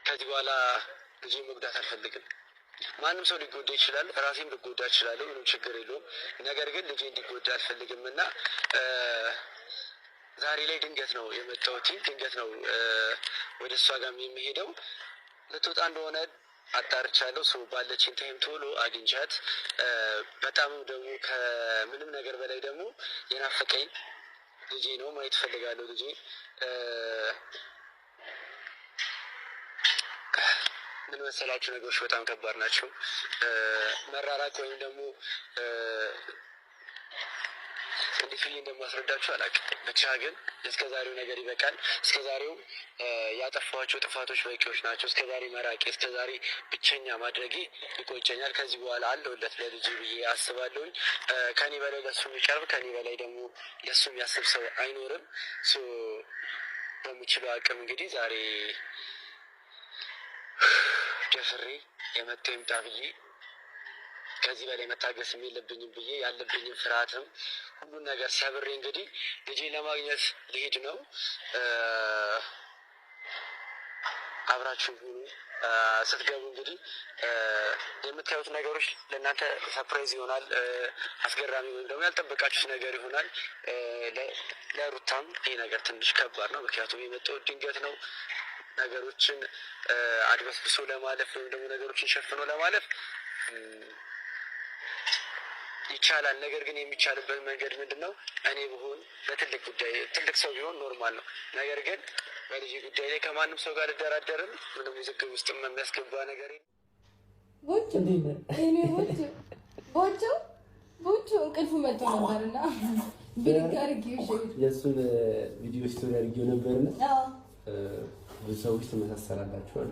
ከዚህ በኋላ ልጄ መጉዳት አልፈልግም። ማንም ሰው ሊጎዳ ይችላል፣ ራሴም ልጎዳ እችላለሁ፣ ምንም ችግር የለውም። ነገር ግን ልጄ እንዲጎዳ አልፈልግም እና ዛሬ ላይ ድንገት ነው የመጣሁት። ድንገት ነው ወደ እሷ ጋር የሚሄደው። ልትወጣ እንደሆነ አጣርቻለሁ። ሰው ባለችኝ ታይም ቶሎ አግኝቻት፣ በጣም ደግሞ ከምንም ነገር በላይ ደግሞ የናፈቀኝ ልጄ ነው። ማየት እፈልጋለሁ ልጄ። ምን መሰላችሁ ነገሮች በጣም ከባድ ናቸው። መራራቅ ወይም ደግሞ እንዴት ብዬ እንደማስረዳችሁ አላውቅም። ብቻ ግን እስከዛሬው ነገር ይበቃል። እስከዛሬው ያጠፋኋቸው ጥፋቶች በቂዎች ናቸው። እስከዛሬ መራቄ፣ እስከዛሬ ብቸኛ ማድረጌ ይቆጨኛል። ከዚህ በኋላ አለሁለት ለልጄ ብዬ አስባለሁኝ። ከኔ በላይ ለሱ የሚቀርብ ከኔ በላይ ደግሞ ለሱ የሚያስብ ሰው አይኖርም። በምችለው አቅም እንግዲህ ዛሬ ደፍሬ የመጣው ይምጣ ብዬ ከዚህ በላይ መታገስም የለብኝም ብዬ ያለብኝም ፍርሃትም ሁሉን ነገር ሰብሬ እንግዲህ ልጄን ለማግኘት ልሄድ ነው። አብራችሁ ሁኑ። ስትገቡ እንግዲህ የምታዩት ነገሮች ለእናንተ ሰርፕራይዝ ይሆናል። አስገራሚ ወይም ደግሞ ያልጠበቃችሁት ነገር ይሆናል። ለሩታም ይሄ ነገር ትንሽ ከባድ ነው። ምክንያቱም የመጣው ድንገት ነው። ነገሮችን አድበስብሶ ለማለፍ ወይም ደግሞ ነገሮችን ሸፍኖ ለማለፍ ይቻላል። ነገር ግን የሚቻልበት መንገድ ምንድን ነው? እኔ ብሆን በትልቅ ጉዳይ ትልቅ ሰው ቢሆን ኖርማል ነው። ነገር ግን በልጅ ጉዳይ ላይ ከማንም ሰው ጋር ልደራደርም። ምንም ውዝግብ ውስጥ የሚያስገባ ነገር ቦቹ እንቅልፉ መጥቶ ነበርና የእሱን ቪዲዮ ስቶሪ አድርጌው ነበርና ብዙ ሰዎች ትመሳሰላላችሁ አሉ።